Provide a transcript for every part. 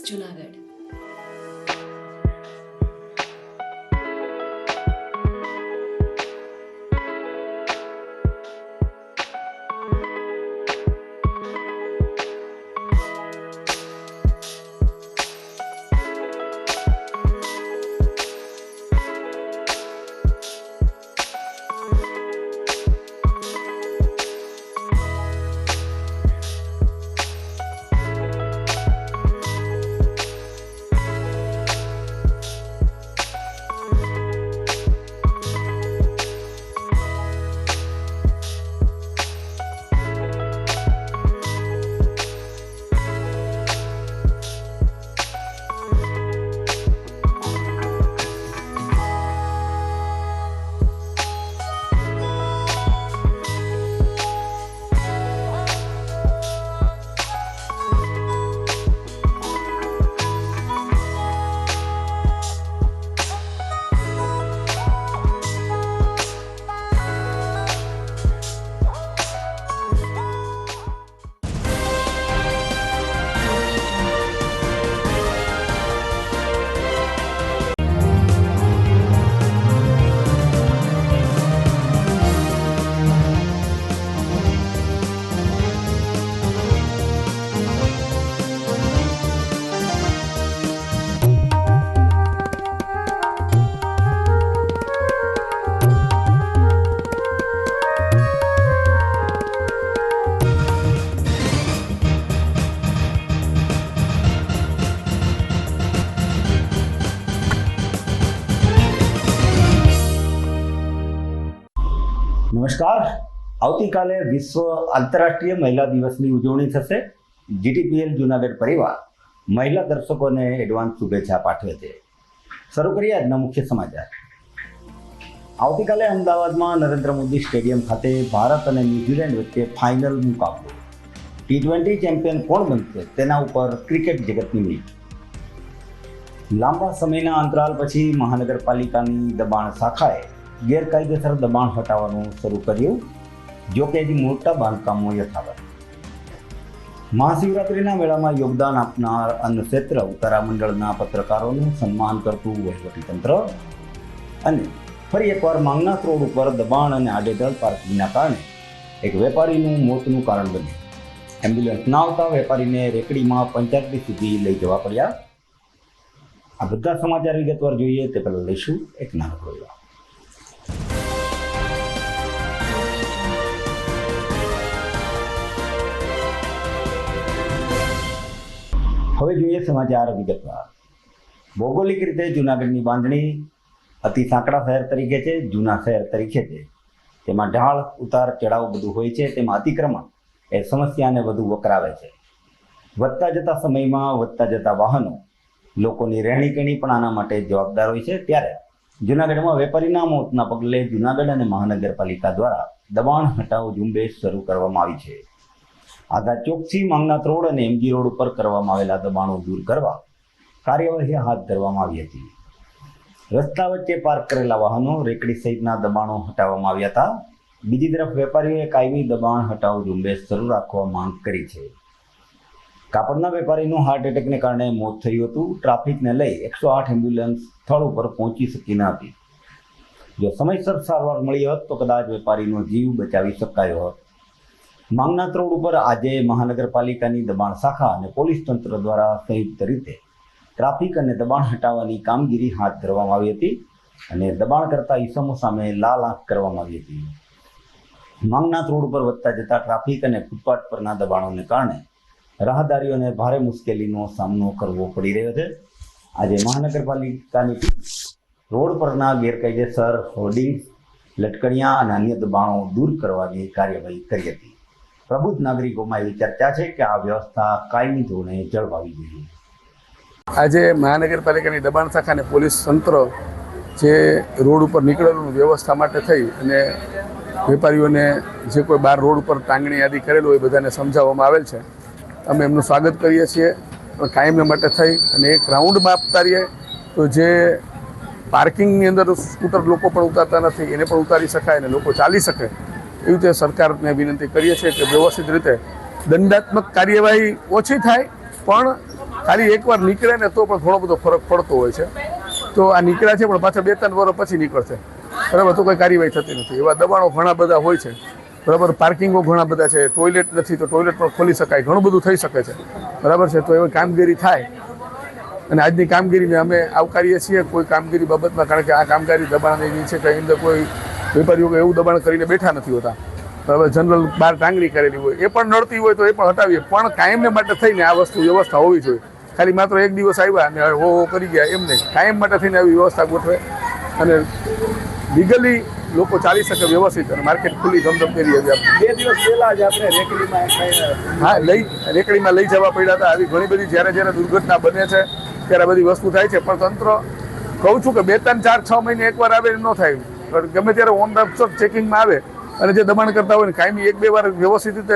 જુનાગઢ। નમસ્કાર। આવતીકાલે વિશ્વ આંતરરાષ્ટ્રીય મહિલા દિવસની ઉજવણી થશે। જીટીપીએલ જુનાગઢ પરિવાર મહિલા દર્શકોને એડવાન્સ શુભેચ્છા પાઠવે છે। શરૂ કરીએ આજના મુખ્ય સમાચાર। આવતીકાલે અમદાવાદમાં નરેન્દ્ર મોદી સ્ટેડિયમ ખાતે ભારત અને ન્યૂઝીલેન્ડ વચ્ચે ફાઇનલ મુકાબલો। T20 ચેમ્પિયન કોણ બનશે તેના ઉપર ક્રિકેટ જગતની મીટ। લાંબા સમયના અંતરાલ પછી મહાનગરપાલિકાની દબાણ શાખાએ ગેરકાયદેસર દબાણ હટાવવાનું શરૂ કર્યું, જો કે હજી મોટા બાંધકામો યથાવત। મહાશિવરાત્રિના મેળામાં યોગદાન આપનાર અન્ન ક્ષેત્ર ઉતારા મંડળના પત્રકારોનું સન્માન કરતું વહીવટીતંત્ર અને ફરી એકવાર માંગનાથ રોડ ઉપર દબાણ અને આડેધડ પાર્કિંગના કારણે એક વેપારીનું મોતનું કારણ બન્યું। એમ્બ્યુલન્સ ના આવતા વેપારીને રેકડીમાં પંચાયત સુધી લઈ જવા પડ્યા। આ બધા સમાચાર વિગતવાર જોઈએ તે પહેલાં લઈશું એક નાનકડો વિરામ। હવે જોઈએ સમાચાર વિગતવાર। ભૌગોલિક રીતે જૂનાગઢની બાંધણી અતિ સાંકડા શહેર તરીકે છે, જૂના શહેર તરીકે છે। તેમાં ઢાળ ઉતાર ચઢાવ બધું હોય છે, તેમાં અતિક્રમણ એ સમસ્યાને વધુ વકરાવે છે। વધતા જતા સમયમાં વધતા જતા વાહનો, લોકોની રહેણીકરણી પણ આના માટે જવાબદાર હોય છે। ત્યારે જૂનાગઢમાં વેપારીના મોતના પગલે જૂનાગઢ અને મહાનગરપાલિકા દ્વારા દબાણ હટાવ ઝુંબેશ શરૂ કરવામાં આવી છે। આઝાદ ચોકથી માંગનાથ રોડ અને એમજી રોડ ઉપર કરવામાં આવેલા દબાણો દૂર કરવા કાર્યવાહી હાથ ધરવામાં આવી હતી। રસ્તા વચ્ચે પાર્ક કરેલા વાહનો, રેકડી સહિતના દબાણો હટાવવામાં આવ્યા હતા। બીજી તરફ વેપારીઓએ કાયમી દબાણ હટાવ ઝુંબેશ શરૂ રાખવા માંગ કરી છે। કાપડના વેપારીનું હાર્ટ એટેકને કારણે મોત થયું હતું। ટ્રાફિકને લઈ 108 એમ્બ્યુલન્સ સ્થળ ઉપર પહોંચી શકી ન હતી। જો સમયસર સારવાર મળી હોત તો કદાચ વેપારીનો જીવ બચાવી શકાયો હોત। માંગનાથ રોડ ઉપર આજે મહાનગરપાલિકાની દબાણ શાખા અને પોલીસ તંત્ર દ્વારા સંયુક્ત રીતે ટ્રાફિક અને દબાણ હટાવવાની કામગીરી હાથ ધરવામાં આવી હતી અને દબાણ કરતા ઈસમો સામે લાલ આંખ કરવામાં આવી હતી। માંગનાથ રોડ ઉપર વધતા જતા ટ્રાફિક અને ફૂટપાથ પરના દબાણોને કારણે રાહદારીઓને ભારે મુશ્કેલીનો સામનો કરવો પડી રહ્યો છે। આજે મહાનગરપાલિકાની રોડ પરના ગેરકાયદેસર હોર્ડિંગ્સ, લટકણિયા અને અન્ય દબાણો દૂર કરવાની કાર્યવાહી કરી હતી। પ્રબુદ્ધ નાગરિકોમાં એવી ચર્ચા છે કે આ વ્યવસ્થા કાયમી ધોરણે જળવાવી જોઈએ। આજે મહાનગરપાલિકાની દબાણ શાખા અને પોલીસ તંત્ર જે રોડ ઉપર નીકળેલું વ્યવસ્થા માટે થઈ અને વેપારીઓને જે કોઈ બહાર રોડ ઉપર ટાંગણી આદિ કરેલું હોય બધાને સમજાવવામાં આવેલ છે। અમે એમનું સ્વાગત કરીએ છીએ। કાયમ માટે થઈ અને એક રાઉન્ડમાં આપતા રહીએ તો જે પાર્કિંગની અંદર સ્કૂટર લોકો પણ ઉતારતા નથી એને પણ ઉતારી શકાય અને લોકો ચાલી શકે એવી રીતે સરકારને વિનંતી કરીએ છીએ કે વ્યવસ્થિત રીતે દંડાત્મક કાર્યવાહી ઓછી થાય પણ ખાલી એકવાર નીકળે ને તો પણ ઘણો બધો ફરક પડતો હોય છે. તો આ નીકળ્યા છે પણ પાછા 2-3 વર્ષ પછી નીકળશે, બરાબર, તો કોઈ કાર્યવાહી થતી નથી. એવા દબાણો ઘણા બધા હોય છે, બરાબર. પાર્કિંગો ઘણા બધા છે, ટોયલેટ નથી તો ટોયલેટ પણ ખોલી શકાય, ઘણું બધું થઈ શકે છે, બરાબર છે. તો એવી કામગીરી થાય અને આજની કામગીરીને અમે આવકારીએ છીએ કોઈ કામગીરી બાબતમાં, કારણ કે આ કામગીરી દબાણની છે, કંઈ અંદર કોઈ વેપારીઓ એવું દબાણ કરીને બેઠા નથી હોતા, બરાબર. જનરલ બહાર ટાંગણી કરેલી હોય એ પણ નડતી હોય તો એ પણ હટાવીએ, પણ કાયમને માટે થઈને આ વસ્તુ વ્યવસ્થા હોવી જોઈએ. ખાલી માત્ર એક દિવસ આવ્યા અને હો કરી ગયા એમ નહીં, કાયમ માટે થઈને આવી વ્યવસ્થા ગોઠવે અને લીગલી લોકો ચાલી શકે વ્યવસ્થિત અને માર્કેટ ખુલ્લી ધમધમ કરી હતી. 2 દિવસ પહેલા જ આપણે રેકડીમાં હા, રેકડીમાં લઈ જવા પડ્યા હતા. આવી ઘણી બધી જ્યારે દુર્ઘટના બને છે ત્યારે બધી વસ્તુ થાય છે, પણ તંત્ર કહું છું કે 2, 3, 4, 6 મહિને એકવાર આવે ન થાય, પણ ગમે ત્યારે ઓન ધ સ્પોટ ચેકિંગમાં આવે અને જે દબાણ કરતા હોય ને કાયમી 1-2 વાર વ્યવસ્થિત રીતે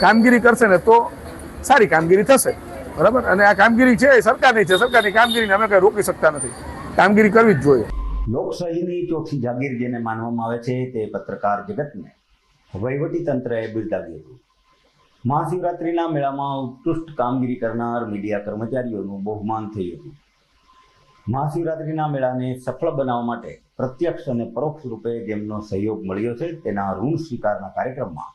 કામગીરી કરશે ને તો સારી કામગીરી થશે, બરાબર. અને આ કામગીરી છે એ સરકારની છે, સરકારની કામગીરીને અમે કંઈ રોકી શકતા નથી, કામગીરી કરવી જ જોઈએ. લોકશાહીની ચોથી જાગીર જેને માનવામાં આવે છે તે પત્રકાર જગતને વહીવટી તંત્રએ બિરદાવ્યું હતું. મહાશિવરાત્રિના મેળામાં ઉત્કૃષ્ટ કામગીરી કરનાર મીડિયા કર્મચારીઓનું બહુમાન થયું હતું. મહાશિવરાત્રિના મેળાને સફળ બનાવવા માટે પ્રત્યક્ષ અને પરોક્ષ રૂપે જેમનો સહયોગ મળ્યો છે તેના ઋણ સ્વીકારના કાર્યક્રમમાં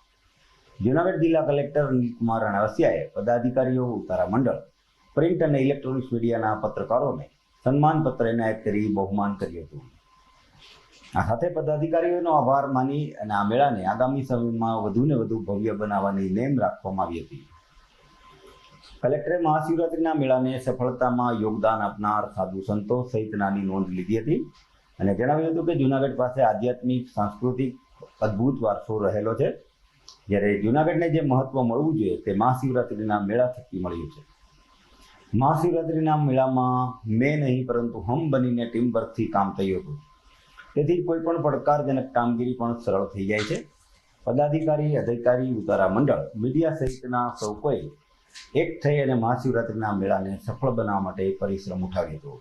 જૂનાગઢ જિલ્લા કલેક્ટર અનિલકુમાર રણાવસિયાએ પદાધિકારીઓ, ઉતારા મંડળ, પ્રિન્ટ અને ઇલેક્ટ્રોનિક્સ મીડિયાના પત્રકારોને સન્માનપત્ર એનાયત કરી બહુમાન કર્યું હતું. આ સાથે પદાધિકારીઓનો આભાર માની અને આ મેળાને આગામી સમયમાં વધુને વધુ ભવ્ય બનાવવાની નેમ રાખવામાં આવી હતી. કલેક્ટરે મહાશિવરાત્રિના મેળાને સફળતામાં યોગદાન આપનાર સાધુ સંતો સહિતનાની નોંધ લીધી હતી અને જણાવ્યું હતું કે જૂનાગઢ પાસે આધ્યાત્મિક, સાંસ્કૃતિક અદ્ભુત વારસો રહેલો છે, જ્યારે જૂનાગઢને જે મહત્વ મળવું જોઈએ તે મહાશિવરાત્રિના મેળા થકી મળ્યું છે. મહાશિવરાત્રિના મેળામાં મેં નહીં પરંતુ હમ બનીને ટીમ વર્કથી કામ થયું હતું, તેથી કોઈ પણ પડકારજનક કામગીરી પણ સરળ થઈ જાય છે. પદાધિકારી, અધિકારી, ઉતારા મંડળ, મીડિયા સહિતના સૌ કોઈ એક થઈ અને મહાશિવરાત્રિના મેળાને સફળ બનાવવા માટે પરિશ્રમ ઉઠાવ્યો હતો.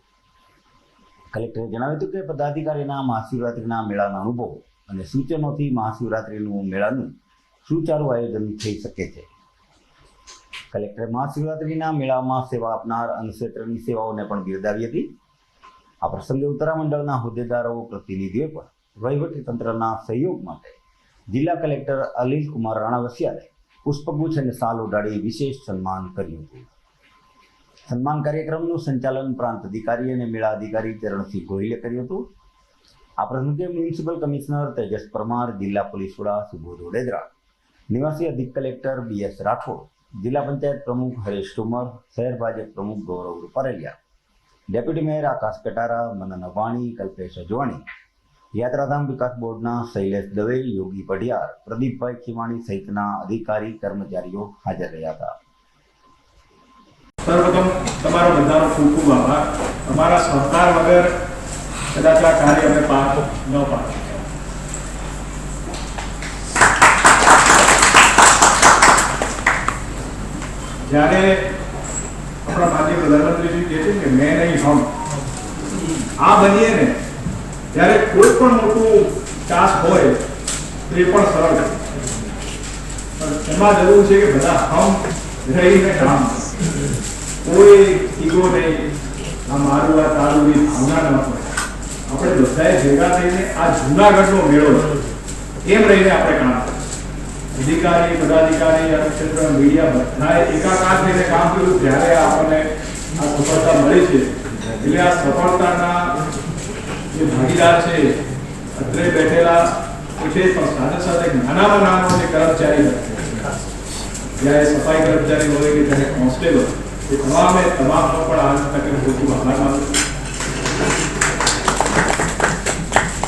કલેક્ટરે જણાવ્યું હતું કે પદાધિકારીના મહાશિવરાત્રિના મેળાના અનુભવ અને સૂચનોથી મહાશિવરાત્રિનું મેળાનું સુચારું આયોજન થઈ શકે છે. કલેક્ટરે મહાશિવરાત્રિના મેળામાં સેવા આપનાર અન્નક્ષેત્રની સેવાઓને પણ બિરદાવી હતી. આ પ્રસંગે ઉત્તરા મંડળના હોદ્દેદારો, પ્રતિનિધિઓએ પણ વહીવટીતંત્રના સહયોગ માટે જિલ્લા કલેક્ટર અનિલકુમાર રણાવસિયાને પુષ્પગુચ્છ અને શાલ ઉડાડી વિશેષ સન્માન કર્યું હતું. સન્માન કાર્યક્રમનું સંચાલન પ્રાંત અધિકારી અને મેળા અધિકારી ચરણસિંહ ગોહિલે કર્યું હતું. આ પ્રસંગે મ્યુનિસિપલ કમિશનર તેજસ પરમાર, જિલ્લા પોલીસ વડા સુબોધ ઓડેદરા, નિવાસી અધિક કલેક્ટર BS રાઠોડ, જિલ્લા પંચાયત પ્રમુખ હરેશ ઠુમર, શહેર ભાજપ પ્રમુખ ગૌરવ રૂપારેલિયા, ડેપ્યુટી મેયર આકાશ કટારા, મનન અવાણી, કલ્પેશ અજવાણી, યાત્રાધામ વિકાસ બોર્ડના શૈલેષ દવે, યોગી પઢિયાર, પ્રદીપભાઈ ખીમાણી સહિતના અધિકારી, કર્મચારીઓ હાજર રહ્યા હતા. સર્વપ્રથમ તમારો બધાનો ખૂબ ખૂબ આભાર. તમારા સહકાર વગર કદાચ આ કાર્ય અમે પાર ન પાડે. જ્યારે આપણા માનનીય પ્રધાનમંત્રીજી કહે છે કે મેં નહીં હમ, આ બનીએ ને ત્યારે કોઈ પણ મોટું ટાસ્ક હોય તો એ પણ સરળ છે, પણ એમાં જરૂર છે કે બધા હમ રહીને કામ, કોઈ ઈગો નહીં, આ મારું આ તારું ની ભાવના ન હોય. આપણે બધાએ ભેગા થઈને આ જૂનાગઢનો મેળો એમ રહીને આપણે કામ કરીએ. અધિકારી, પદાધિકારી, અન્નક્ષેત્ર, મીડિયા બધાએ એકાકાર થઈને કામ કર્યું ત્યારે આપણને આ સફળતા મળી છે. એટલે આ સફળતાના જે ભાગીદાર છે અત્રે બેઠેલા છે, પણ સાથે સાથે નાનામાં નાનો જે કર્મચારી છે, જ્યારે સફાઈ કર્મચારી હોય કે જ્યારે કોન્સ્ટેબલ, એ તમામનો પણ આજ તકે ખૂબ ખૂબ આભાર માનું છું.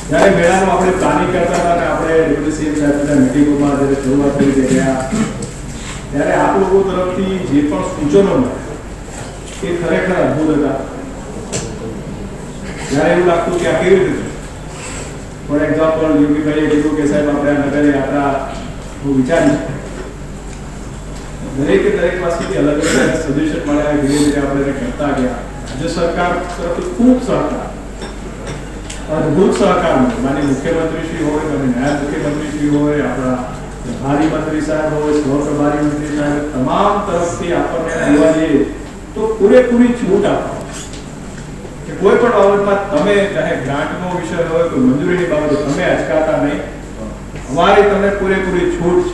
જ્યારે મેળાનું આપણે પ્લાનિંગ કરતા હતા અને આપણે ડેપ્યુટી સીએમ સાહેબના મિટિંગોમાં જ્યારે શરૂઆત કરી ગયા ત્યારે આપ લોકો તરફથી જે પણ સૂચનો મળ્યા એ ખરેખર અદ્ભુત હતા. જ્યારે એવું લાગતું કે આ કેવી રીતે, ફોર એક્ઝામ્પલ યોગીભાઈએ કીધું કે સાહેબ આપણે આ નગર યાત્રા હું વિચારી દરેક પાસેથી અલગ અલગ સજેશન મળ્યા, ધીરે ધીરે આપણે કરતા ગયા. રાજ્ય સરકાર તરફથી ખૂબ સહકાર, અદ્ભુત સહકાર મળ્યો. માનીય મુખ્યમંત્રીશ્રી હોય, માનીય નાયબ મુખ્યમંત્રીશ્રી હોય, આપણા પ્રભારી મંત્રી સાહેબ હોય, સહ પ્રભારી મંત્રી સાહેબ, તમામ તરફથી આપણને જોવા જઈએ તો પૂરેપૂરી છૂટ આપો કે કોઈ પણ બાબતમાં તમે ચાહે ગ્રાન્ટનો વિષય હોય કે મંજૂરીની બાબતે તમે અચકાતા નહીં. અમારી તમને પૂરેપૂરી છૂટ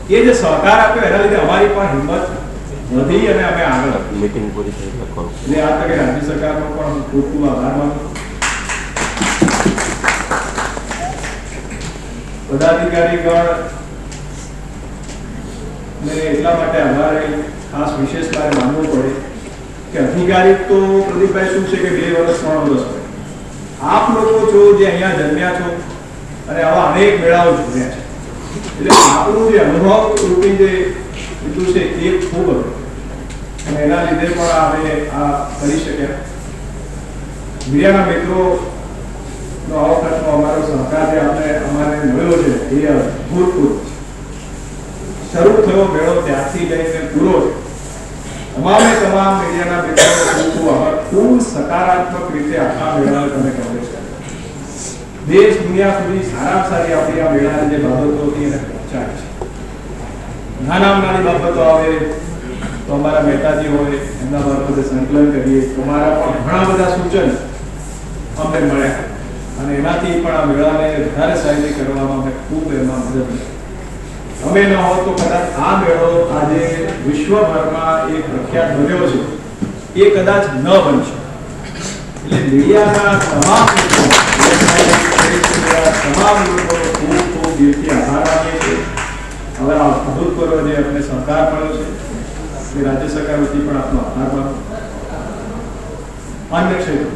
છે. એ જે સહકાર આપ્યો એના લીધે અમારી પણ હિંમત વધી અને અમે આગળ વધીએ. મીટિંગ પૂરી થઈ શકો. એટલે આ તકે રાજ્ય સરકારનો પણ હું ખૂબ ખૂબ આભાર માનું છું. પદાધિકારીગણ ને એટલા માટે અમારે ખાસ વિશેષ કાર્ય માનવું પડે કે અધિકારી તો પ્રદીપભાઈ શું છે કે 2 વર્ષ 3 વર્ષ હોય. આપ લોકો છો જે અહીંયા જન્મ્યા છો અને આવા અનેક મેળાઓ જોડ્યા છે, એટલે આપણું જે અનુભવ રૂપી જે એટલું છે એ ખૂબ હતું અને એના લીધે પણ આપણે આ કરી શક્યા. મીડિયાના મિત્રો નો આ વખતનો અમારો સહકાર જે આપણે અમારે મળ્યો છે એ અભૂતપૂર્વ. શરૂ થયો મેળો ત્યારથી લઈને પૂરો તમામે તમામ મીડિયાના મિત્રો ખૂબ આભાર. ખૂબ સકારાત્મક રીતે આખા મેળાને તમે કવરેજ કર્યો. દેશ દુનિયા સુધી સારામાં સારી આપણી આ મેળાની જે બાબતો હતી એને પહોંચાડી છે. નાની બાબતો આવે તો અમારા મહેતાજી હોય એમના બાબતે સંકલન કરીએ. તમારા પણ ઘણા બધા સૂચન અમને મળ્યા અને એનાથી પણ આ મેળાને વધારે સારી કરવામાં અમે ખૂબ એમાં મદદ કરી. અમે ન હોત તો કદાચ આ મેળો આજે વિશ્વભરમાં એક પ્રખ્યાત બન્યો છે એ કદાચ ન બનશે. એટલે મીડિયાના તમામ લોકો ખૂબ ખૂબ દિલથી આભાર માનીએ છીએ. હવે આ અભૂતપૂર્વ જે અમને સહકાર મળ્યો છે એ રાજ્ય સરકાર વતી પણ આપનો આભાર માનો. અન્ય ક્ષેત્રો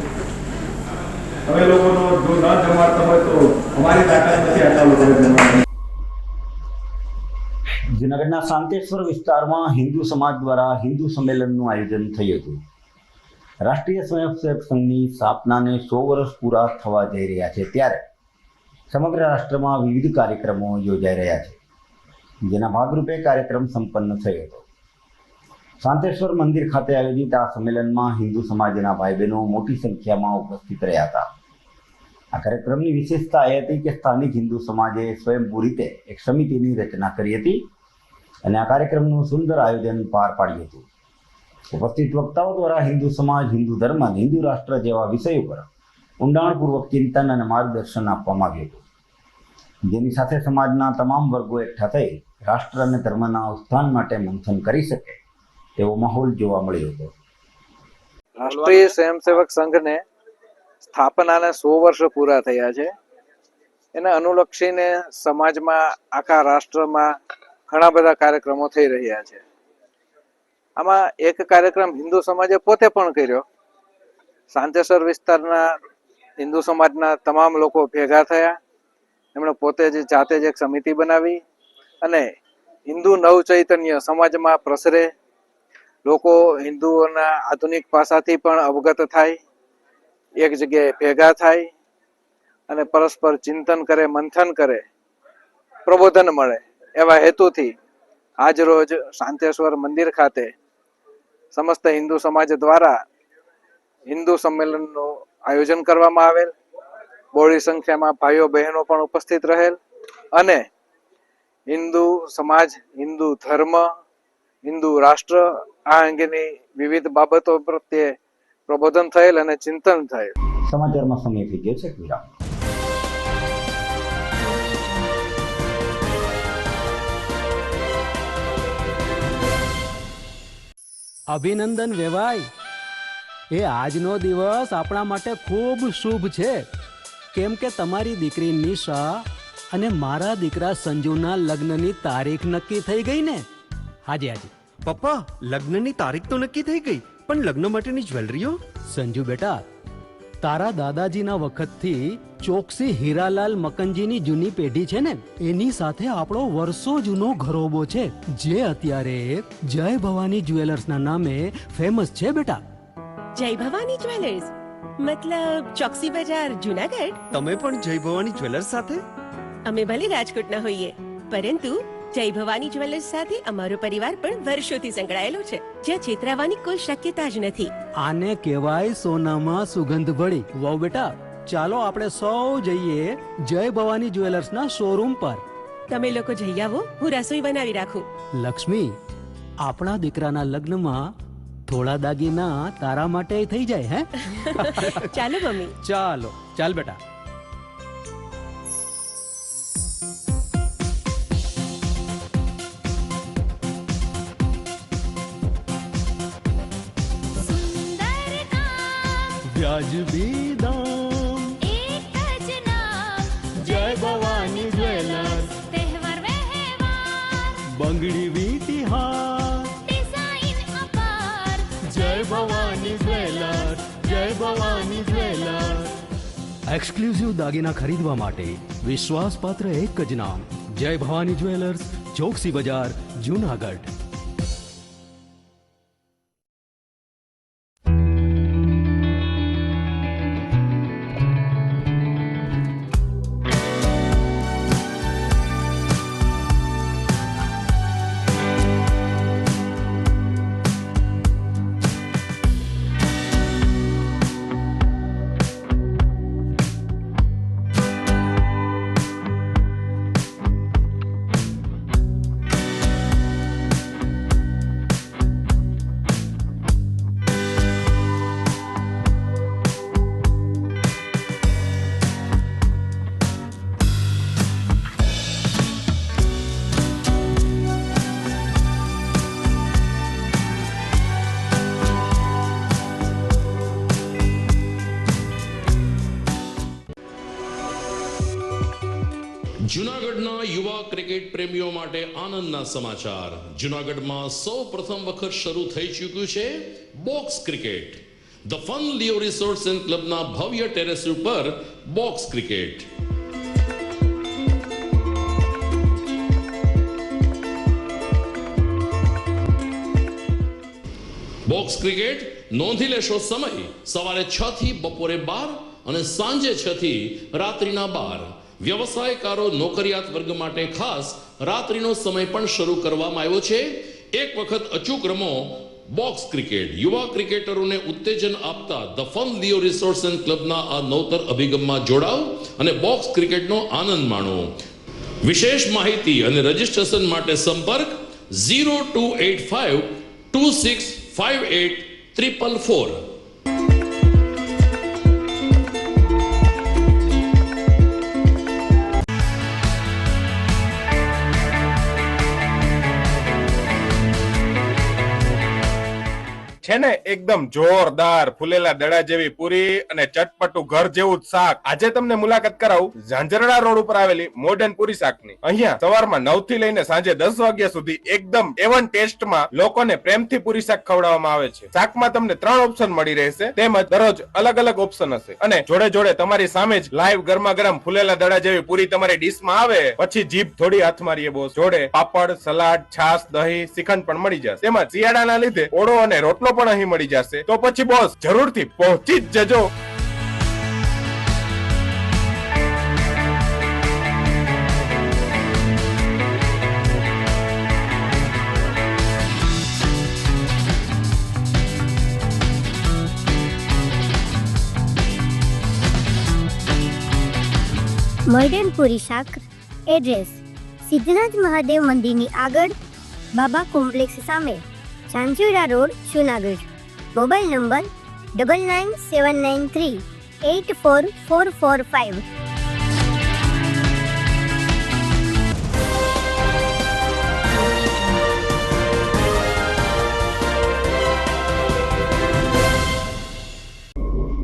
તમે લોકોનો જો ન જમાડતા હોય તો અમારી તાકાત નથી આટલા લોકોને જમાડવાની. જૂનાગઢના શાંતેશ્વર વિસ્તારમાં હિન્દુ સમાજ દ્વારા હિન્દુ સંમેલનનું આયોજન થયું હતું. રાષ્ટ્રીય સ્વયંસેવક સંઘની સ્થાપનાને 100 વર્ષ પૂરા થવા જઈ રહ્યા છે ત્યારે સમગ્ર રાષ્ટ્રમાં વિવિધ કાર્યક્રમો યોજાઈ રહ્યા છે, જેના ભાગરૂપે કાર્યક્રમ સંપન્ન થયો હતો. શાંતેશ્વર મંદિર ખાતે આયોજિત આ સંમેલનમાં હિન્દુ સમાજના ભાઈ બહેનો મોટી સંખ્યામાં ઉપસ્થિત રહ્યા હતા. આ કાર્યક્રમની વિશેષતા એ હતી કે સ્થાનિક હિન્દુ સમાજે સ્વયંભૂ રીતે એક સમિતિની રચના કરી હતી અને આ કાર્યક્રમનું સુંદર આયોજન પાર પાડ્યું હતું. ઉપસ્થિત વક્તાઓ દ્વારા હિન્દુ સમાજ, હિન્દુ ધર્મ અને હિન્દુ રાષ્ટ્ર જેવા વિષયો પર ઊંડાણપૂર્વક ચિંતન અને માર્ગદર્શન આપવામાં આવ્યું હતું, જેની સાથે સમાજના તમામ વર્ગો એકઠા થઈ રાષ્ટ્ર અને ધર્મના ઉત્થાન માટે મંથન કરી શકે તેવો માહોલ જોવા મળ્યો હતો. રાષ્ટ્રીય સ્વયંસેવક સંઘને સ્થાપનાને 100 વર્ષ પૂરા થયા છે. એને અનુલક્ષીને સમાજમાં આખા રાષ્ટ્રમાં ઘણા બધા કાર્યક્રમો થઈ રહ્યા છે. આમાં એક કાર્યક્રમ હિન્દુ સમાજે પોતે પણ કર્યો. શાંતેશ્વર વિસ્તારના હિન્દુ સમાજના તમામ લોકો ભેગા થયા. એમણે પોતે જ જાતે જ એક સમિતિ બનાવી અને હિન્દુ નવચૈતન્ય સમાજમાં પ્રસરે, લોકો હિન્દુઓના આધુનિક પાસાથી પણ અવગત થાય, એક જગ્યાએ ભેગા થાય અને પરસ્પર ચિંતન કરે, મંથન કરે, પ્રબોધન મળે એવા હેતુથી આજ રોજ શાંતેશ્વર મંદિર ખાતે સમસ્ત હિન્દુ સમાજ દ્વારા હિન્દુ સંમેલનનું આયોજન કરવામાં આવેલ. બહોળી સંખ્યામાં ભાઈઓ બહેનો પણ ઉપસ્થિત રહેલ અને હિન્દુ સમાજ, હિન્દુ ધર્મ, હિન્દુ રાષ્ટ્ર આ અંગેની વિવિધ બાબતો પ્રત્યે પ્રબોધન થયેલ અને ચિંતન થયેલ. સમાચારમાં સમય થઈ ગયો છે વિરામ. અભિનંદન વેવાય, એ આજનો દિવસ આપણા માટે ખૂબ શુભ છે, કેમ કે તમારી દીકરી નિશા અને મારા દીકરા સંજુના લગ્નની તારીખ નક્કી થઈ ગઈ ને. હાજી હાજી પપ્પા, લગ્નની તારીખ તો નક્કી થઈ ગઈ, પણ લગ્ન માટેની જ્વેલરીઓ? સંજુ બેટા, તારા દાદાજીના વખતથી ચોકસી હીરાલાલ મકનજીની જૂની પેઢી છે ને, એની સાથે આપણો વર્ષો જૂનો ઘરોબો છે, જે અત્યારે જય ભવાની જ્વેલર્સના નામે ફેમસ છે બેટા. જય ભવાની જ્વેલર્સ મતલબ ચોકસી બજાર, જુનાગઢ? તમે પણ જય ભવાની જ્વેલર્સ સાથે? અમે ભલે રાજકોટના હોઈએ, પરંતુ જય ભવાની જ્વેલર્સ સાથે અમારો પરિવાર પણ વર્ષોથી સંકળાયેલો છે, જ્યાં છેતરાવાની કોઈ શક્યતા જ નથી. આને કહેવાય સોનામાં સુગંધ ભળી. વાવ બેટા, ચાલો આપણે સૌ જઈએ જય ભવાની જ્વેલર્સના શોરૂમ પર. તમે લોકો જઈ આવો, હું રસોઈ બનાવી રાખું. લક્ષ્મી, આપણા દીકરાના લગ્નમાં થોડા દાગીના તારા માટે થઈ જાય હે. ચાલો મમ્મી. ચાલો ચાલ બેટા. વ્યાજબી દામ એક જ નામ જય ભવાની જ્વેલર્સ. તહેવાર વ્યવહાર બંગડી વીટી હાર ડિઝાઇન અપાર જય ભવાની જ્વેલર્સ. જય ભવાની જ્વેલર્સ. એક્સક્લુઝિવ દાગીના ખરીદવા માટે વિશ્વાસપાત્ર એક જ નામ જય ભવાની જ્વેલર્સ, ચોકસી બજાર, જુનાગઢ. જૂનાગઢના યુવા ક્રિકેટ પ્રેમીઓ માટે આનંદના સમાચાર. જૂનાગઢમાં સૌ પ્રથમ વખત શરૂ થઈ ચૂક્યું છે box cricket. The fun Leo resorts and ક્લબના ભવ્ય ટેરેસ ઉપર બોક્સ ક્રિકેટ. બોક્સ ક્રિકેટ નોંધી લેશો સમય સવારે 6 થી બપોરે 12 અને સાંજે 6 થી રાત્રિના 12. વ્યવસાયકારો નોકરિયાત વર્ગ માટે ખાસ રાત્રિનો સમય પણ શરૂ કરવામાં આવ્યો છે. એક વખત અચૂક રમો બોક્સ ક્રિકેટ. યુવા ક્રિકેટરોને ઉત્તેજન આપતા the fun Leo resorts and ક્લબના આ નવતર અભિગમમાં જોડાઓ અને બોક્સ ક્રિકેટનો આનંદ માણો. વિશેષ માહિતી અને રજીસ્ટ્રેશન માટે સંપર્ક 0285 2658 444. છે ને એકદમ જોરદાર ફૂલેલા દડા જેવી પૂરી અને ચટપટું ઘર જેવું જ શાક. આજે તમને મુલાકાત કરાવું ઝાંઝરડા રોડ ઉપર આવેલી મોડર્ન પૂરી શાકની. અહીંયા સવારમાં 9 થી લઈને સાંજે 10 વાગ્યા સુધી એકદમ એવન ટેસ્ટમાં લોકોને પ્રેમથી પૂરી શાક ખવડાવવામાં આવે છે. શાકમાં તમને 3 ઓપ્શન મળી રહેશે, તેમજ દરરોજ અલગ અલગ ઓપ્શન હશે અને જોડે જોડે તમારી સામે જ લાઈવ ગરમા ગરમ ફૂલેલા દડા જેવી પૂરી તમારી ડીશમાં આવે પછી જીભ થોડી હાથ મારીએ બોસ. જોડે પાપડ, સલાડ, છાશ, દહીં, શ્રીખંડ પણ મળી જશે. તેમજ શિયાળાના લીધે ઓળો અને રોટલો પણ અહીં મળી જશે. તો પછી બોસ જરૂરથી પહોંચી જ જજો. મોડર્ન પૂરી શાક. એડ્રેસ સિદ્ધનાથ મહાદેવ મંદિરની આગળ, બાબા કોમ્પ્લેક્સ સામે, Zanzarda road, Junagadh. Mobile number 9979384445.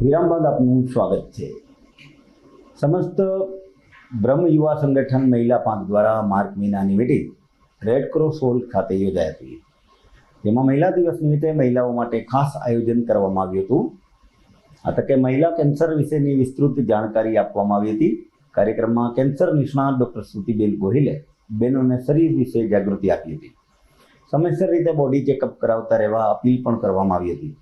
વિરામ બાદ આપનું સ્વાગત છે. સમસ્ત બ્રહ્મ યુવા સંગઠન મહિલા પાંખ દ્વારા માર્ચ મહિનાની મીટિંગ રેડ ક્રોસ હોલ ખાતે યોજાઈ હતી. જેમાં મહિલા દિવસ નિમિત્તે મહિલાઓ માટે ખાસ આયોજન કરવામાં આવ્યું હતું. આ તકે મહિલા કેન્સર વિશેની વિસ્તૃત જાણકારી આપવામાં આવી હતી. કાર્યક્રમમાં કેન્સર નિષ્ણાત ડૉક્ટર શ્રુતિબેન ગોહિલે બહેનોને શરીર વિશે જાગૃતિ આપી હતી. સમયસર રીતે બોડી ચેકઅપ કરાવતા રહેવા અપીલ પણ કરવામાં આવી હતી.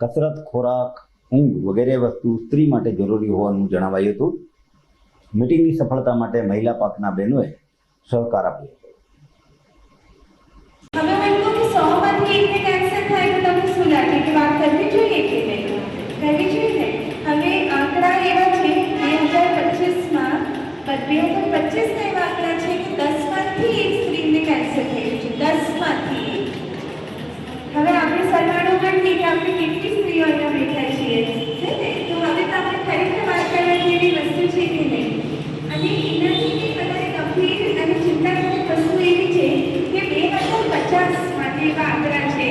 કસરત, ખોરાક, ઊંઘ વગેરે વસ્તુ સ્ત્રી માટે જરૂરી હોવાનું જણાવાયું હતું. મીટિંગની સફળતા માટે મહિલા પાંખના બહેનોએ સહકાર આપ્યો. हमें उनको कि 100 માંથી એકને કેન્સર થાય તો તમે શું લાગે કે વાત કરવી જોઈએ કે નહીં? કરવી જોઈએ. હવે આંકડા એવા છે 2025માં 2025ના એવા આંકડા છે કે 10 માંથી એક સ્ત્રીને કેન્સર થયું છે. 10 માંથી. હવે આપણે સરવાળો ગણીએ કે આપણે કેટલી સ્ત્રીઓ અહીંયા બેઠા છીએ, છે ને? તો હવે તો આપણે ખરેખર વાત કરવા જેવી વસ્તુ છે કે નહીં? અને એનાથી બી વધારે ગંભીર અને ચિંતાજનક વસ્તુ એવી છે કે 2050 માટે એવા આંકડા છે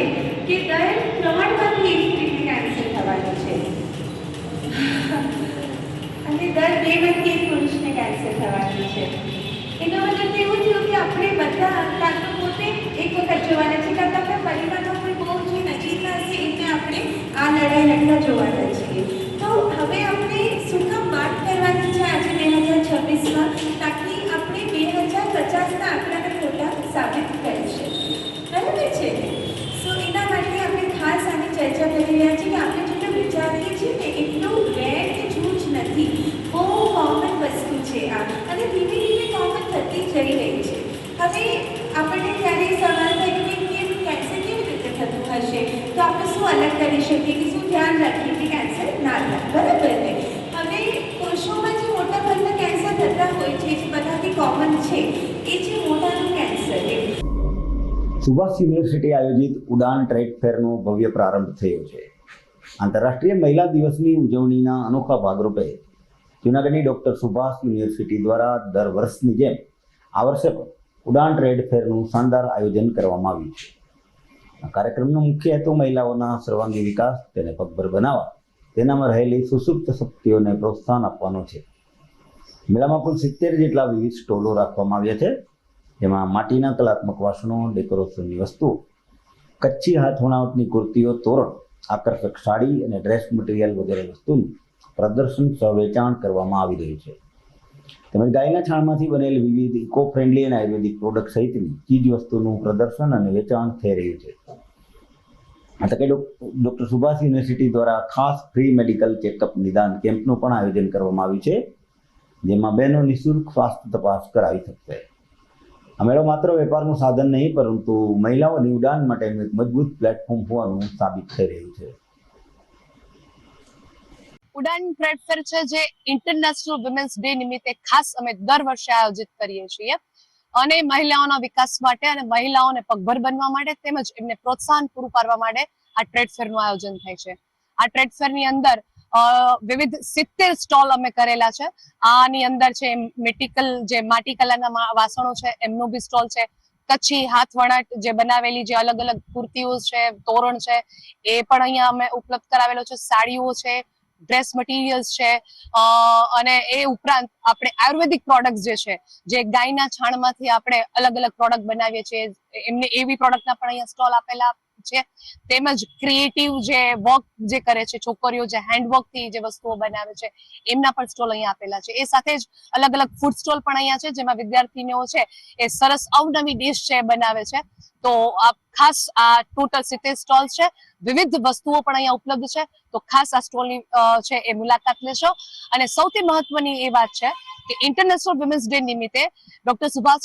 કે દર 3માંથી 1 સ્ત્રીને કેન્સર થવાનું છે અને દર 2માંથી 1 પુરુષને કેન્સર થવાનું છે. એનો મતલબ એવું થયું કે આપણે બધા કાં તો પોતે એક વખત જોવાના છે, કાં તો આપણા પરિવારમાં કોઈ બહુ જે નજીકના હશે એને આપણે આ લડાઈ લડતા જોવાના છીએ. તો હવે આપણે શું કામ વાત કરવાની છે આજે 2026માં, તાકી આપણે 2050ના આંકડાને ખોટા સાબિત કરી શકીએ. બરાબર છે ને? સો એના માટે આપણે ખાસ આની ચર્ચા કરી રહ્યા છીએ કે આપણે જેટલું વિચારીએ છીએ ને એટલું રેર કે જૂજ નથી, બહુ કોમન વસ્તુ છે આ, અને ધીમે ધીમે કોમન થતી જઈ રહી છે. હવે આપણને ત્યારે સવાલ થાય કે કેમ કેન્સર કેવી રીતે થતું હશે, તો આપણે શું અલગ કરી શકીએ કે શું ધ્યાન રાખીએ કે કેન્સર ના થાય, બરાબર ને? હવે પુરુષોમાં જે મોટા ભાગના કેન્સર થતા હોય છે જે બધાથી કોમન છે એ છે મોઢાનું કેન્સર. સુભાષ યુનિવર્સિટી આયોજિત ઉડાન ટ્રેડ ફેરનો ભવ્ય પ્રારંભ થયો છે. આંતરરાષ્ટ્રીય મહિલા દિવસની ઉજવણીના અનોખા ભાગરૂપે જૂનાગઢની ડૉક્ટર સુભાષ યુનિવર્સિટી દ્વારા દર વર્ષની જેમ આ વર્ષે પણ ઉડાન ટ્રેડ ફેરનું શાનદાર આયોજન કરવામાં આવ્યું છે. આ કાર્યક્રમનો મુખ્ય હેતુ મહિલાઓના સર્વાંગી વિકાસ, તેને પગભર બનાવવા, તેનામાં રહેલી સુસુપ્ત શક્તિઓને પ્રોત્સાહન આપવાનો છે. મેળામાં કુલ 70 જેટલા વિવિધ સ્ટોલો રાખવામાં આવ્યા છે, જેમાં માટીના કલાત્મક વાસણો, ડેકોરેશનની વસ્તુઓ, કચ્છી હાથ વણાટની કુર્તીઓ, તોરણ, આકર્ષક સાડી અને ડ્રેસ મટીરિયલ વગેરે વસ્તુનું પ્રદર્શન સહ વેચાણ કરવામાં આવી રહ્યું છે. તેમજ ગાયના છાણમાંથી બનેલ વિવિધ ઇકો ફ્રેન્ડલી અને આયુર્વેદિક પ્રોડક્ટ સહિતની ચીજ વસ્તુનું પ્રદર્શન અને વેચાણ થઈ રહ્યું છે. આ તકે ડૉક્ટર સુભાષ યુનિવર્સિટી દ્વારા ખાસ ફ્રી મેડિકલ ચેકઅપ નિદાન કેમ્પનું પણ આયોજન કરવામાં આવ્યું છે, જેમાં બહેનો નિઃશુલ્ક સ્વાસ્થ્ય તપાસ કરાવી શકશે. આ મેળો માત્ર વેપારનું સાધન નહીં, પરંતુ મહિલાઓની ઉડાન માટેનું એક મજબૂત પ્લેટફોર્મ હોવાનું સાબિત થઈ રહ્યું છે. ઉડાન ટ્રેડ ફેર છે જે ઇન્ટરનેશનલ વુમેન્સ ડે નિમિત્તે ખાસ અમે દર વર્ષે આયોજિત કરીએ છીએ, અને મહિલાઓના વિકાસ માટે અને મહિલાઓને પગભર બનવા માટે તેમજ એમને પ્રોત્સાહન પૂરું પાડવા માટે આ ટ્રેડ ફેરનું આયોજન થાય છે. આ ટ્રેડ ફેરની અંદર વિવિધ 70 સ્ટોલ અમે કરેલા છે. આની અંદર છે જે માટી કલાના વાસણો છે એમનો બી સ્ટોલ છે, કચ્છી હાથ વણાટ જે બનાવેલી જે અલગ અલગ કુર્તીઓ છે, તોરણ છે, એ પણ અહીંયા અમે ઉપલબ્ધ કરાવેલો છે, સાડીઓ છે, ડ્રેસ મટીરિયલ્સ છે, અને એ ઉપરાંત આપણે આયુર્વેદિક પ્રોડક્ટ જે ગાયના છાણમાંથી આપણે અલગ અલગ પ્રોડક્ટ બનાવીએ છીએ, એમને એવી પ્રોડક્ટના પણ અહીંયા સ્ટોલ આપેલા છે. તેમજ ક્રિએટિવ જે વર્ક જે કરે છે છોકરીઓ, જે હેન્ડવર્ક થી જે વસ્તુઓ બનાવે છે એમના પણ સ્ટોલ અહીંયા આપેલા છે. એ સાથે જ અલગ અલગ ફૂડ સ્ટોલ પણ અહીંયા છે, જેમાં વિદ્યાર્થીનીઓ છે એ સરસ અવનવી ડીશ છે બનાવે છે. તો આ ખાસ આ ટોટલ 70 સ્ટોલ છે, વિવિધ વસ્તુઓ પણ અહીંયા ઉપલબ્ધ છે. તો ખાસ આ સ્ટોલની છે એ મુલાકાત લેશો. અને સૌથી મહત્વની એ વાત છે કે ઇન્ટરનેશનલ વુમેન્સ ડે નિમિત્તે ડોક્ટર સુભાષ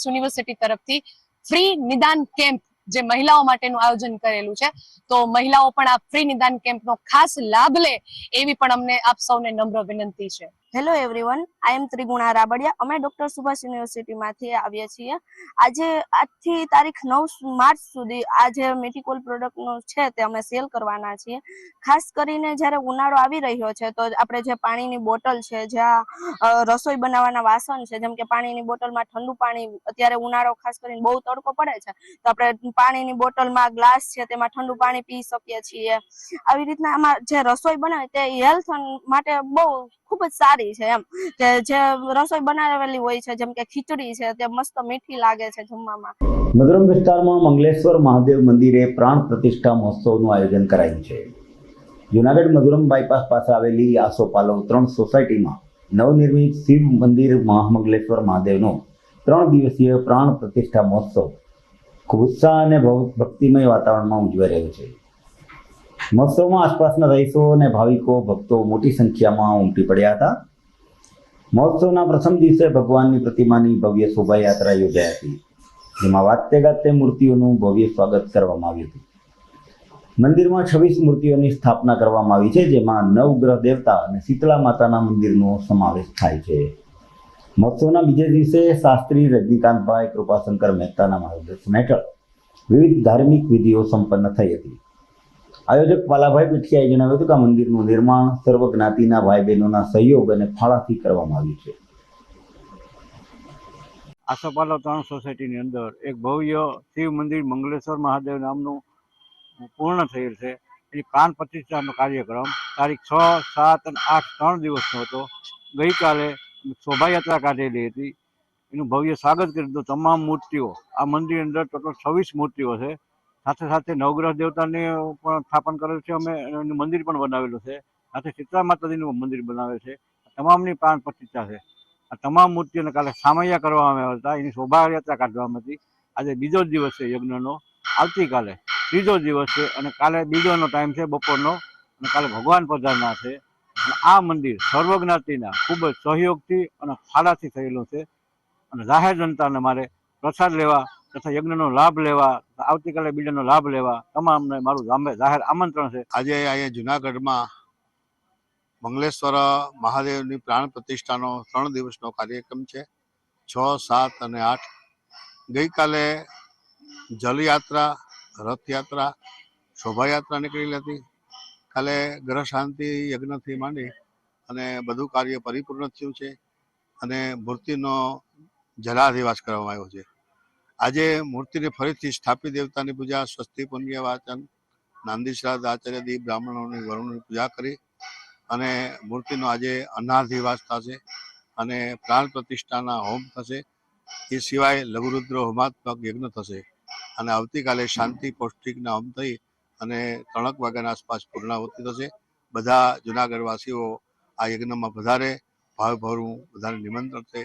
યુનિવર્સિટી તરફથી ફ્રી નિદાન કેમ્પ જે મહિલાઓ માટેનું આયોજન કરેલું છે. તો મહિલાઓ પણ આ ફ્રી નિદાન કેમ્પનો ખાસ લાભ લે એવી પણ અમને આપ સૌને નમ્ર વિનંતી છે. હેલો એવરીવન, આઈ એમ ત્રિગુણા રાબડિયા. અમે ડોક્ટર સુભાષ યુનિવર્સિટીમાંથી આવીએ છીએ. આજે આજથી તારીખ 9 માર્ચ સુધી આ જે મેડિકલ પ્રોડક્ટનું છે તે અમે સેલ કરવાના છીએ. ખાસ કરીને જ્યારે ઉનાળો આવી રહ્યો છે તો આપણે જે પાણીની બોટલ છે, જ્યાં રસોઈ બનાવવાના વાસણ છે, જેમ કે પાણીની બોટલમાં ઠંડુ પાણી, અત્યારે ઉનાળો ખાસ કરીને બહુ તડકો પડે છે તો આપણે પાણીની બોટલમાં ગ્લાસ છે તેમાં ઠંડુ પાણી પી શકીએ છીએ. આવી રીતના આમાં જે રસોઈ બનાવે તે હેલ્થ માટે બહુ ખૂબ જ સારી છે. એમ કે જે રસોઈ બનાવેલી હોય છે, જેમ કે ખીચડી છે, તે મસ્ત મીઠી લાગે છે જમવામાં. મધુરમ વિસ્તારમાં મંગલેશ્વર મહાદેવ મંદિરે પ્રાણ પ્રતિષ્ઠા મહોત્સવનું આયોજન કરાયું છે. જૂનાગઢ મધુરમ બાયપાસ પાસે આવેલી આસોપાલવ 3 સોસાયટીમાં નવનિર્મિત શિવ મંદિર મંગલેશ્વર મહાદેવનો 3 દિવસીય પ્રાણ પ્રતિષ્ઠા મહોત્સવ ખૂબ ઉત્સાહ અને ભક્તિમય વાતાવરણમાં ઉજવાઈ રહ્યો છે. મહોત્સવમાં આસપાસના રહીશો અને ભાવિકો ભક્તો મોટી સંખ્યામાં ઉમટી પડ્યા હતા. મહોત્સવના પ્રથમ દિવસે ભગવાનની પ્રતિમાની ભવ્ય શોભાયાત્રા યોજાઈ હતી, જેમાં વાજતે ગાજતે મૂર્તિઓનું ભવ્ય સ્વાગત કરવામાં આવ્યું હતું. મંદિરમાં 26 મૂર્તિઓની સ્થાપના કરવામાં આવી છે, જેમાં નવગ્રહ દેવતા અને શીતળા માતાના મંદિરનો સમાવેશ થાય છે. મહોત્સવના બીજા દિવસે શાસ્ત્રી રજનીકાંતભાઈ કૃપાશંકર મહેતાના માર્ગદર્શન હેઠળ વિવિધ ધાર્મિક વિધિઓ સંપન્ન થઈ હતી. આયોજક વાલાભાઈ પીઠિયાએ જણાવ્યું હતું કે આ મંદિરનું નિર્માણ સર્વ જ્ઞાતિના ભાઈ બહેનોના સહયોગ અને ફાળાથી કરવામાં આવ્યું છે. આસોપાલવ 3 સોસાયટીની અંદર એક ભવ્ય શિવ મંદિર મંગલેશ્વર મહાદેવ નામનું પૂર્ણ થયેલ છે. એની પ્રાણ પ્રતિષ્ઠાનો કાર્યક્રમ તારીખ 6, 7 અને 8 3 દિવસનો હતો. ગઈકાલે શોભાયાત્રા કાઢેલી હતી. એનું ભવ્ય સ્વાગત કર્યું હતું. તમામ મૂર્તિઓ આ મંદિરની અંદર ટોટલ 26 મૂર્તિઓ છે. સાથે સાથે નવગ્રહ દેવતાને પણ સ્થાપન કરેલ છે. અમે એનું મંદિર પણ બનાવેલું છે. સાથે શીતળા માતાજીનું મંદિર બનાવેલ છે. તમામની પ્રાણ પ્રતિષ્ઠા છે. આ તમામ મૂર્તિઓને કાલે સામૈયા કરવામાં આવ્યા હતા. એની શોભાયાત્રા કાઢવામાં હતી. આજે બીજો દિવસ છે યજ્ઞનો. આવતીકાલે ત્રીજો દિવસ છે અને કાલે બીજોનો ટાઈમ છે બપોરનો. અને કાલે ભગવાન પધારનાર છે. અને આ મંદિર સર્વજ્ઞાતિના ખૂબ જ સહયોગથી અને ફાળાથી થયેલું છે. અને જાહેર જનતાને મારે પ્રસાદ લેવા તથા યજ્ઞનો લાભ લેવા, આવતીકાલે બીજાનો લાભ લેવા તમામને મારું જાહેર આમંત્રણ છે. આજે અહીંયા જુનાગઢમાં મંગલેશ્વર મહાદેવની પ્રાણ પ્રતિષ્ઠાનો 3 દિવસનો કાર્યક્રમ છે. 6, 7 અને 8. ગઈકાલે જલયાત્રા, રથયાત્રા, શોભાયાત્રા નીકળેલી હતી. કાલે ગ્રહ શાંતિ યજ્ઞથી માંડી અને બધું કાર્ય પરિપૂર્ણ થયું છે અને મૂર્તિનો જલાધિવાસ કરવામાં આવ્યો છે. આજે મૂર્તિને ફરીથી સ્થાપિત દેવતાની પૂજા, સ્વસ્તિ પુણ્ય વાચન, નાંદી શ્રાદ્ધ, આચાર્ય દીપ, બ્રાહ્મણોની વરુણની પૂજા કરી અને મૂર્તિનો આજે અનાધિવાસ થશે અને પ્રાણ પ્રતિષ્ઠાના હોમ થશે. એ સિવાય લઘુરુદ્ર હોમાત્મક યજ્ઞ થશે અને આવતીકાલે શાંતિ પૌષ્ટિકના હોમ થઈ અને 3 વાગ્યાના આસપાસ પૂર્ણાહુતિ થશે. બધા જુનાગઢવાસીઓ આ યજ્ઞમાં વધારે ભાવભરું બધાને નિમંત્રણ છે.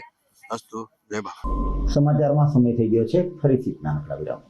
અસ્તુ. જય ભારત. સમાચારમાં સમય થઈ ગયો છે. ફરીથી નાનકડા વિરામ.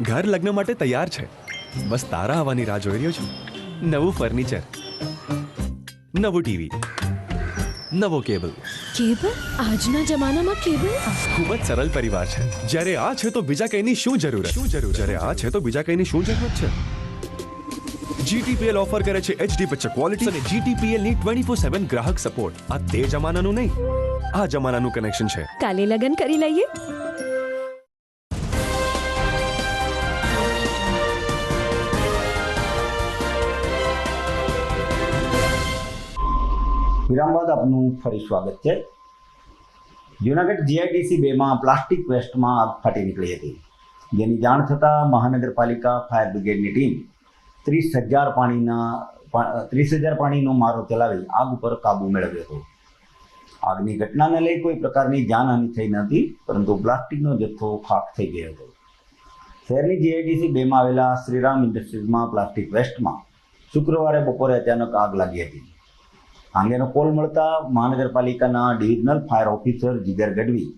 ઘર લગ્ન માટે તૈયાર છે. બસ તારા આવવાની રાહ જોઈ રહ્યો છું. નવું ફર્નિચર, નવું ટીવી, નવો કેબલ. કેબલ? આજના જમાનામાં કેબલ? ખૂબ જ સરળ પરિવાર છે. જ્યારે આ છે તો બીજા કઈની શું જરૂર? જ્યારે આ છે તો બીજા કઈની શું જરૂરત છે? GTPL ઓફર કરે છે HD પિક્ચર ક્વોલિટી અને GTPL ની 24/7 ગ્રાહક સપોર્ટ. આ તે જમાનાનું નહીં, આ જમાનાનું કનેક્શન છે. કાલે લગન કરી લઈએ. વિરામ બાદ આપનું ફરી સ્વાગત છે. જૂનાગઢ GIDC 2માં પ્લાસ્ટિક વેસ્ટમાં આગ ફાટી નીકળી હતી. જેની જાણ થતાં મહાનગરપાલિકા ફાયર બ્રિગેડની ટીમ 30,000 પાણીનો મારો ચલાવી આગ ઉપર કાબુ મેળવ્યો હતો. આગની ઘટનાને લઈ કોઈ પ્રકારની જાનહાનિ થઈ નથી, પરંતુ પ્લાસ્ટિકનો જથ્થો ખાક થઈ ગયો હતો. શહેરની GIDC 2 માં આવેલા શ્રીરામ ઇન્ડસ્ટ્રીઝમાં પ્લાસ્ટિક વેસ્ટમાં શુક્રવારે બપોરે અચાનક આગ લાગી હતી. આ અંગેનો કોલ મળતા મહાનગરપાલિકાના ડિવિઝનલ ફાયર ઓફિસર જીગર ગઢવી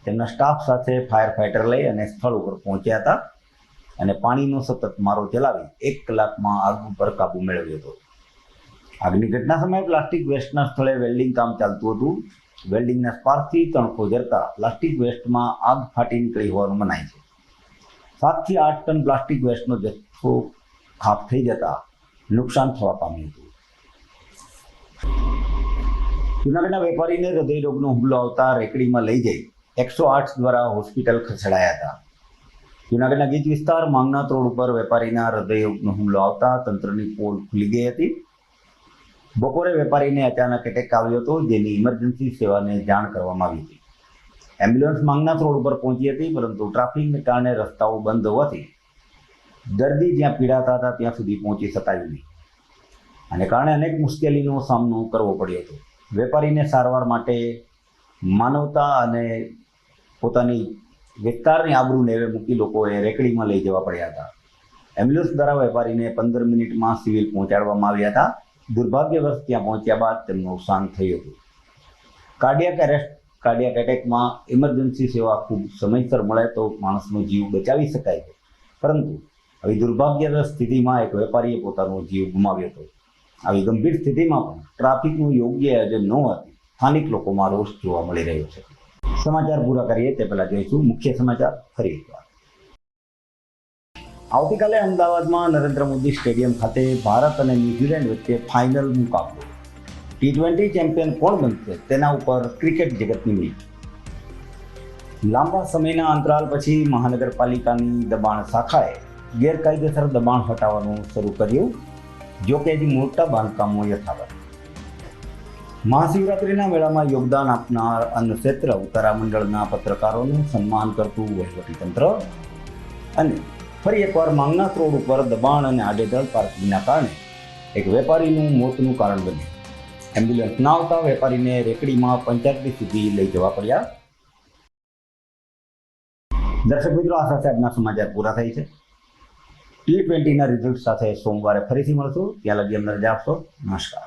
તેમના સ્ટાફ સાથે ફાયર ફાઇટર લઈ અને સ્થળ ઉપર પહોંચ્યા હતા અને પાણીનો સતત મારો ચલાવી 1 કલાકમાં આગ ઉપર કાબુ મેળવ્યો હતો. આગની ઘટના સમયે પ્લાસ્ટિક વેસ્ટના સ્થળે વેલ્ડિંગ કામ ચાલતું હતું. વેલ્ડિંગના સ્પાર્કથી તણખો ઝરતા પ્લાસ્ટિક વેસ્ટમાં આગ ફાટી નીકળી હોવાનું મનાય છે. 7 થી 8 ટન પ્લાસ્ટિક વેસ્ટનો જથ્થો ખાક થઈ જતા નુકસાન થવા પામ્યું હતું. જૂનાગઢના વેપારીને હૃદયરોગનો હુમલો આવતા રેકડીમાં લઈ જઈ 108 દ્વારા હોસ્પિટલ ખસેડાયા હતા. જૂનાગઢના ગીચ વિસ્તાર માંગનાથ રોડ ઉપર વેપારીના હૃદયરોગનો હુમલો આવતા તંત્રની પોલ ખુલી ગઈ હતી. બપોરે વેપારીને અચાનક એટેક આવ્યો હતો, જેની ઇમરજન્સી સેવાને જાણ કરવામાં આવી હતી. એમ્બ્યુલન્સ માંગનાથ રોડ ઉપર પહોંચી હતી, પરંતુ ટ્રાફિકને કારણે રસ્તાઓ બંધ હોવાથી દર્દી જ્યાં પીડાતા હતા ત્યાં સુધી પહોંચી શકાયું નહીં. આને કારણે અનેક મુશ્કેલીનો સામનો કરવો પડ્યો હતો. વેપારીને સારવાર માટે માનવતા અને પોતાની વિસ્તારની આબરૂ નેવે મૂકી લોકોએ રેકડીમાં લઈ જવા પડ્યા હતા. એમ્બ્યુલન્સ દ્વારા વેપારીને 15 મિનિટમાં સિવિલ પહોંચાડવામાં આવ્યા હતા. દુર્ભાગ્યવશ ત્યાં પહોંચ્યા બાદ તેમનું અવસાન થયું હતું. કાર્ડિયાક એટેકમાં ઇમરજન્સી સેવા ખૂબ સમયસર મળે તો માણસનો જીવ બચાવી શકાય છે, પરંતુ આવી દુર્ભાગ્યવશ સ્થિતિમાં એક વેપારીએ પોતાનો જીવ ગુમાવ્યો હતો. આવી ગંભીર સ્થિતિમાં પણ ટ્રાફિકનું યોગ્ય આયોજન ન હોવાથી સ્થાનિક લોકોમાં રોષ જોવા મળી રહ્યો છે. સમાચાર પૂરા કરીએ તે પહેલા જોઈશું મુખ્ય સમાચાર ફરી એકવાર. આવતીકાલે અમદાવાદમાં નરેન્દ્ર મોદી સ્ટેડિયમ ખાતે ભારત અને ન્યૂઝીલેન્ડ વચ્ચે ફાઇનલ મુકાબલો. T20 ચેમ્પિયન કોણ બનશે તેના ઉપર ક્રિકેટ જગતની મીટ. લાંબા સમયના અંતરાલ પછી મહાનગરપાલિકાની દબાણ શાખાએ ગેરકાયદેસર દબાણ હટાવવાનું શરૂ કર્યું, જોકે હજી મોટા બાંધકામો યથાવત. મહાશિવરાત્રિના મેળામાં યોગદાન આપનાર અન્ન ક્ષેત્ર ઉત્તરામંડળના પત્રકારોનું સન્માન કરતું વહીવટીતંત્ર. અને ફરી એકવાર માંગનાથ રોડ ઉપર દબાણ અને આડેધડ પાર્કિંગના કારણે એક વેપારીનું મોતનું કારણ બન્યું. એમ્બ્યુલન્સ ના આવતા વેપારીને રેકડીમાં પંચાયત સુધી લઈ જવા પડ્યા. દર્શક મિત્રો, આ સાથે આજના સમાચાર પૂરા થાય છે. T20ના રિઝલ્ટ સાથે સોમવારે ફરીથી મળશું. ત્યાં લગી અમને રજા આપશો. નમસ્કાર.